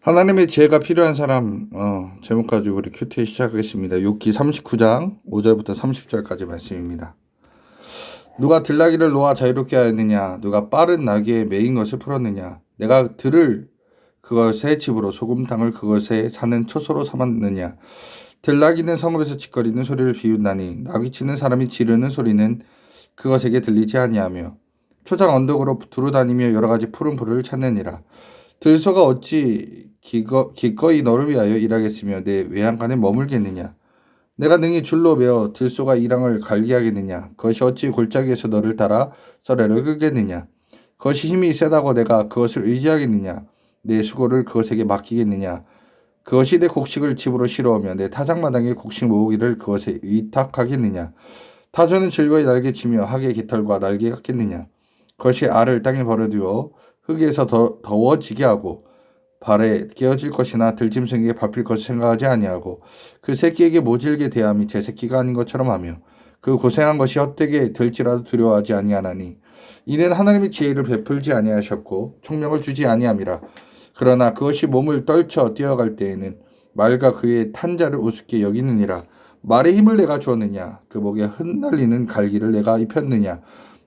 하나님의 지혜가 필요한 사람 제목 가지고 우리 큐티 시작하겠습니다. 욥기 39장 5절부터 30절까지 말씀입니다. 누가 들나귀를 놓아 자유롭게 하였느냐? 누가 빠른 나귀에 매인 것을 풀었느냐? 내가 들을 그것의 집으로 소금탕을 그것에 사는 초소로 삼았느냐? 들나귀는 성읍에서 짓거리는 소리를 비웃나니 나귀치는 사람이 지르는 소리는 그것에게 들리지 아니하며 초장 언덕으로 두루 다니며 여러 가지 푸른 풀을 찾느니라. 들소가 어찌 기꺼이 너를 위하여 일하겠으며 내 외양간에 머물겠느냐? 내가 능히 줄로 베어 들소가 이랑을 갈게 하겠느냐? 그것이 어찌 골짜기에서 너를 따라 썰매를 끌겠느냐? 그것이 힘이 세다고 내가 그것을 의지하겠느냐? 내 수고를 그것에게 맡기겠느냐? 그것이 내 곡식을 집으로 실어오며 내 타작마당에 곡식 모으기를 그것에 의탁하겠느냐? 타조는 즐거이 날개치며 학의 깃털과 날개 같겠느냐? 그것이 알을 땅에 버려두어 흙에서 더워지게 하고 발에 깨어질 것이나 들짐승에게 밟힐 것을 생각하지 아니하고 그 새끼에게 모질게 대함이 제 새끼가 아닌 것처럼 하며 그 고생한 것이 헛되게 될지라도 두려워하지 아니하나니 이는 하나님이 지혜를 베풀지 아니하셨고 총명을 주지 아니함이라. 그러나 그것이 몸을 떨쳐 뛰어갈 때에는 말과 그의 탄자를 우습게 여기느니라. 말의 힘을 내가 주었느냐? 그 목에 흩날리는 갈기를 내가 입혔느냐?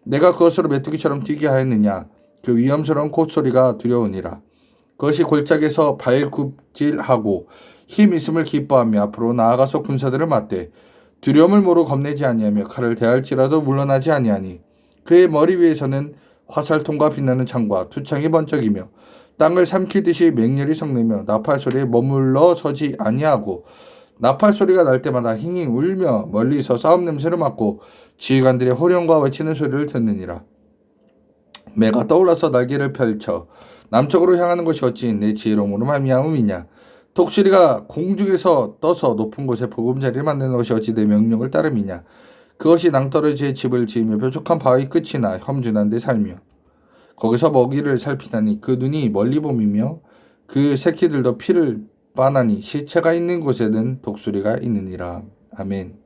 내가 그것으로 메뚜기처럼 뛰게 하였느냐? 그 위험스러운 콧소리가 두려우니라. 그것이 골짜기에서 발굽질하고 힘 있음을 기뻐하며 앞으로 나아가서 군사들을 맞대 두려움을 모르고 겁내지 아니하며 칼을 대할지라도 물러나지 아니하니 그의 머리 위에서는 화살통과 빛나는 창과 투창이 번쩍이며 땅을 삼키듯이 맹렬히 성내며 나팔 소리에 머물러 서지 아니하고 나팔 소리가 날 때마다 힝힝 울며 멀리서 싸움 냄새를 맡고 지휘관들의 호령과 외치는 소리를 듣느니라. 매가 떠올라서 날개를 펼쳐 남쪽으로 향하는 것이 어찌 내 지혜로움으로 말미암음이냐? 독수리가 공중에서 떠서 높은 곳에 보금자리를 만드는 것이 어찌 내 명령을 따름이냐? 그것이 낭떠러지에 집을 지으며 뾰족한 바위 끝이나 험준한 데 살며 거기서 먹이를 살피다니 그 눈이 멀리 봄이며 그 새끼들도 피를 빠나니 시체가 있는 곳에는 독수리가 있느니라. 아멘.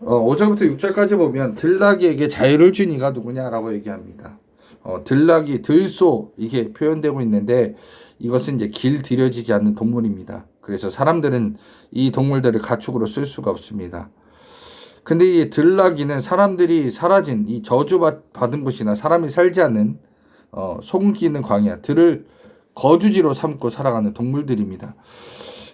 5절부터 6절까지 보면 들나귀에게 자유를 준 이가 누구냐라고 얘기합니다. 들나귀, 들소 이게 표현되고 있는데 이것은 이제 길들여지지 않는 동물입니다. 그래서 사람들은 이 동물들을 가축으로 쓸 수가 없습니다. 근데 이 들나귀는 사람들이 사라진 이 저주받은 곳이나 사람이 살지 않는 송기는 광야, 들을 거주지로 삼고 살아가는 동물들입니다.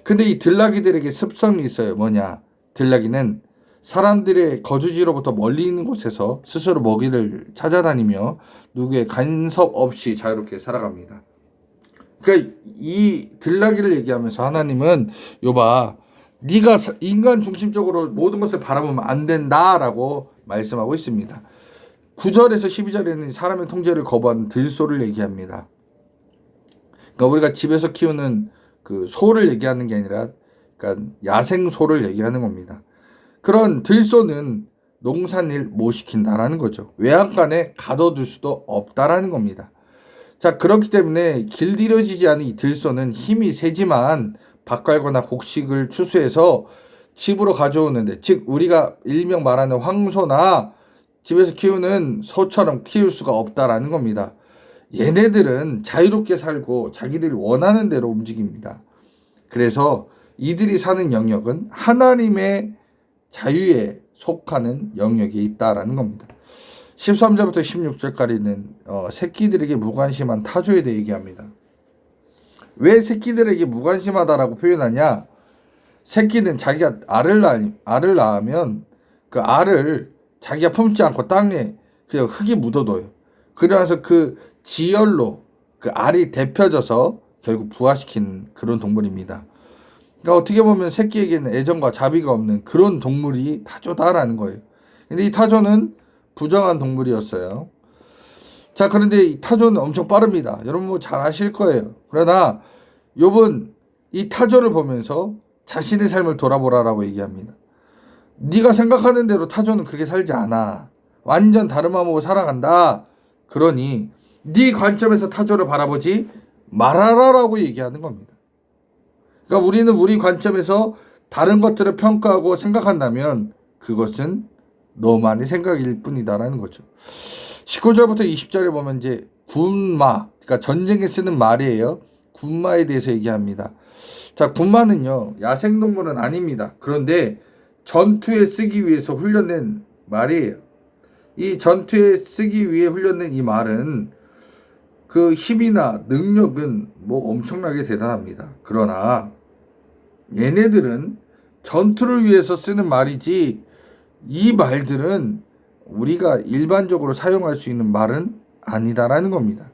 근데 이 들나귀들에게 습성이 있어요. 뭐냐? 들나귀는 사람들의 거주지로부터 멀리 있는 곳에서 스스로 먹이를 찾아다니며 누구의 간섭 없이 자유롭게 살아갑니다. 그러니까 이 들나귀를 얘기하면서 하나님은 요봐, 네가 인간 중심적으로 모든 것을 바라보면 안 된다라고 말씀하고 있습니다. 9절에서 12절에는 사람의 통제를 거부하는 들소를 얘기합니다. 그러니까 우리가 집에서 키우는 그 소를 얘기하는 게 아니라 그러니까 야생 소를 얘기하는 겁니다. 그런 들소는 농산일 못 시킨다라는 거죠. 외양간에 가둬둘 수도 없다라는 겁니다. 자, 그렇기 때문에 길들여지지 않은 이 들소는 힘이 세지만 밥 갈거나 곡식을 추수해서 집으로 가져오는데, 즉 우리가 일명 말하는 황소나 집에서 키우는 소처럼 키울 수가 없다라는 겁니다. 얘네들은 자유롭게 살고 자기들 원하는 대로 움직입니다. 그래서 이들이 사는 영역은 하나님의 자유에 속하는 영역이 있다라는 겁니다. 13절부터 16절까지는 새끼들에게 무관심한 타조에 대해 얘기합니다. 왜 새끼들에게 무관심하다라고 표현하냐? 새끼는 자기가 알을 낳으면 그 알을 자기가 품지 않고 땅에 그냥 흙이 묻어둬요. 그러면서 그 지열로 그 알이 데펴져서 결국 부화시키는 그런 동물입니다. 그러니까 어떻게 보면 새끼에게는 애정과 자비가 없는 그런 동물이 타조다라는 거예요. 근데 이 타조는 부정한 동물이었어요. 자, 그런데 이 타조는 엄청 빠릅니다. 여러분 뭐 잘 아실 거예요. 그러나 욥은 이 타조를 보면서 자신의 삶을 돌아보라라고 얘기합니다. 네가 생각하는 대로 타조는 그렇게 살지 않아. 완전 다른 마음으로 살아간다. 그러니 네 관점에서 타조를 바라보지 말아라라고 얘기하는 겁니다. 그러니까 우리는 우리 관점에서 다른 것들을 평가하고 생각한다면 그것은 너만의 생각일 뿐이다라는 거죠. 19절부터 20절에 보면 이제 군마, 그러니까 전쟁에 쓰는 말이에요. 군마에 대해서 얘기합니다. 자, 군마는요, 야생동물은 아닙니다. 그런데 전투에 쓰기 위해서 훈련된 말이에요. 이 전투에 쓰기 위해 훈련된 이 말은 그 힘이나 능력은 뭐 엄청나게 대단합니다. 그러나 얘네들은 전투를 위해서 쓰는 말이지, 이 말들은 우리가 일반적으로 사용할 수 있는 말은 아니다라는 겁니다.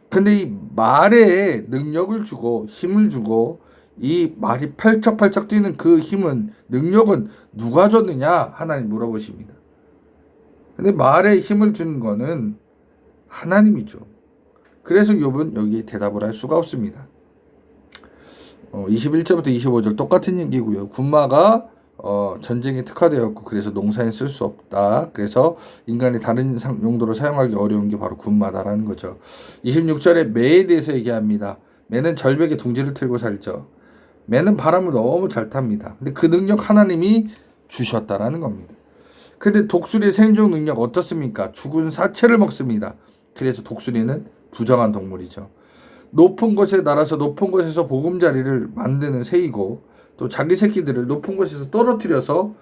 근데 이 말에 능력을 주고 힘을 주고 이 말이 펄쩍펄쩍 뛰는 그 힘은, 능력은 누가 줬느냐? 하나님 물어보십니다. 근데 말에 힘을 주는 거는 하나님이죠. 그래서 욥은 여기에 대답을 할 수가 없습니다. 21절부터 25절 똑같은 얘기고요. 군마가 전쟁에 특화되었고 그래서 농사에 쓸 수 없다. 그래서 인간이 다른 용도로 사용하기 어려운 게 바로 군마다라는 거죠. 26절에 매에 대해서 얘기합니다. 매는 절벽에 둥지를 틀고 살죠. 매는 바람을 너무 잘 탑니다. 근데 그 능력 하나님이 주셨다라는 겁니다. 근데 독수리의 생존 능력 어떻습니까? 죽은 사체를 먹습니다. 그래서 독수리는 부정한 동물이죠. 높은 곳에 날아서 높은 곳에서 보금자리를 만드는 새이고, 또 자기 새끼들을 높은 곳에서 떨어뜨려서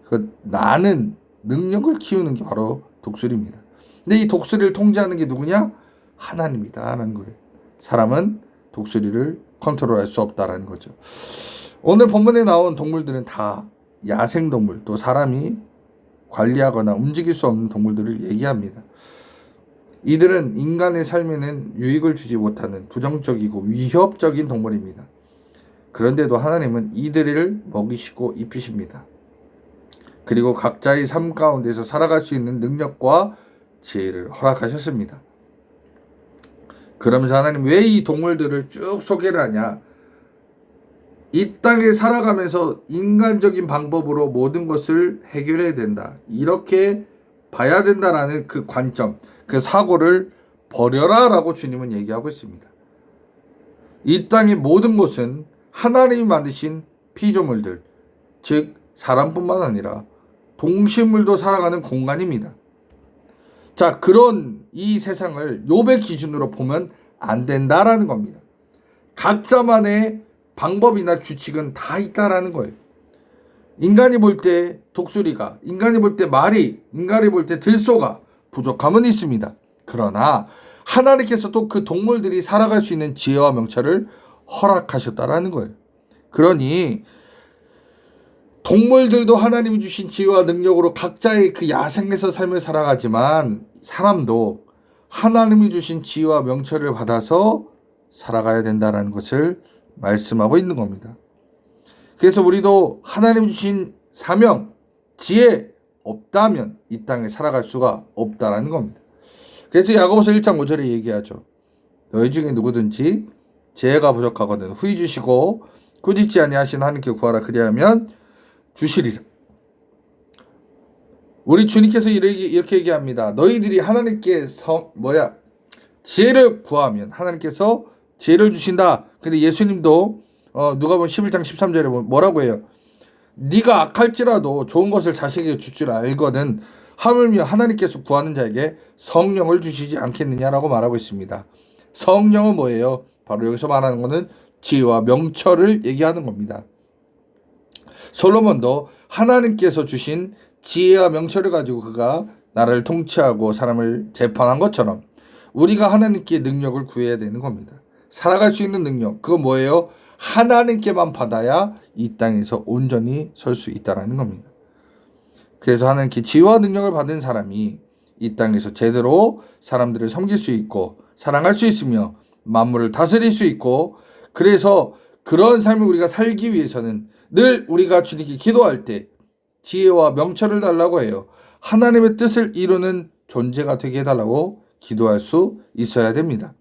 그 나는 능력을 키우는 게 바로 독수리입니다. 근데 이 독수리를 통제하는 게 누구냐? 하나님이다라는 거예요. 사람은 독수리를 컨트롤할 수 없다라는 거죠. 오늘 본문에 나온 동물들은 다 야생동물, 또 사람이 관리하거나 움직일 수 없는 동물들을 얘기합니다. 이들은 인간의 삶에는 유익을 주지 못하는 부정적이고 위협적인 동물입니다. 그런데도 하나님은 이들을 먹이시고 입히십니다. 그리고 각자의 삶 가운데서 살아갈 수 있는 능력과 지혜를 허락하셨습니다. 그러면서 하나님 왜 이 동물들을 쭉 소개를 하냐? 이 땅에 살아가면서 인간적인 방법으로 모든 것을 해결해야 된다. 이렇게 봐야 된다라는 그 관점, 그 사고를 버려라 라고 주님은 얘기하고 있습니다. 이 땅의 모든 것은 하나님이 만드신 피조물들, 즉 사람뿐만 아니라 동식물도 살아가는 공간입니다. 자, 그런 이 세상을 욥의 기준으로 보면 안 된다라는 겁니다. 각자만의 방법이나 규칙은 다 있다라는 거예요. 인간이 볼 때 독수리가, 인간이 볼 때 말이, 인간이 볼 때 들소가 부족함은 있습니다. 그러나 하나님께서 또 그 동물들이 살아갈 수 있는 지혜와 명철을 허락하셨다라는 거예요. 그러니 동물들도 하나님이 주신 지혜와 능력으로 각자의 그 야생에서 삶을 살아가지만 사람도 하나님이 주신 지혜와 명철을 받아서 살아가야 된다는 것을 말씀하고 있는 겁니다. 그래서 우리도 하나님이 주신 사명, 지혜 없다면 이 땅에 살아갈 수가 없다라는 겁니다. 그래서 야고보서 1장 5절에 얘기하죠. 너희 중에 누구든지 지혜가 부족하거든 후히 주시고 꾸짖지 아니하신 하나님께 구하라 그리하면 주시리라. 우리 주님께서 이렇게 얘기합니다. 너희들이 하나님께 지혜를 구하면 하나님께서 지혜를 주신다. 근데 예수님도 누가복음 11장 13절에 뭐라고 해요? 네가 악할지라도 좋은 것을 자식에게 줄 줄 알거든 하물며 하나님께서 구하는 자에게 성령을 주시지 않겠느냐라고 말하고 있습니다. 성령은 뭐예요? 바로 여기서 말하는 것은 지혜와 명철을 얘기하는 겁니다. 솔로몬도 하나님께서 주신 지혜와 명철을 가지고 그가 나라를 통치하고 사람을 재판한 것처럼 우리가 하나님께 능력을 구해야 되는 겁니다. 살아갈 수 있는 능력, 그건 뭐예요? 하나님께만 받아야 이 땅에서 온전히 설 수 있다는 겁니다. 그래서 하나님께 지혜와 능력을 받은 사람이 이 땅에서 제대로 사람들을 섬길 수 있고 사랑할 수 있으며 만물을 다스릴 수 있고, 그래서 그런 삶을 우리가 살기 위해서는 늘 우리가 주님께 기도할 때 지혜와 명철을 달라고 해요. 하나님의 뜻을 이루는 존재가 되게 해달라고 기도할 수 있어야 됩니다.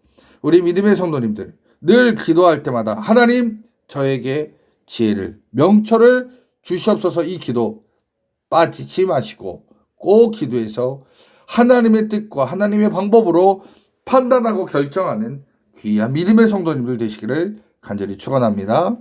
우리 믿음의 성도님들 늘 기도할 때마다 하나님 저에게 지혜를 명철을 주시옵소서, 이 기도 빠지지 마시고 꼭 기도해서 하나님의 뜻과 하나님의 방법으로 판단하고 결정하는 귀한 믿음의 성도님들 되시기를 간절히 축원합니다.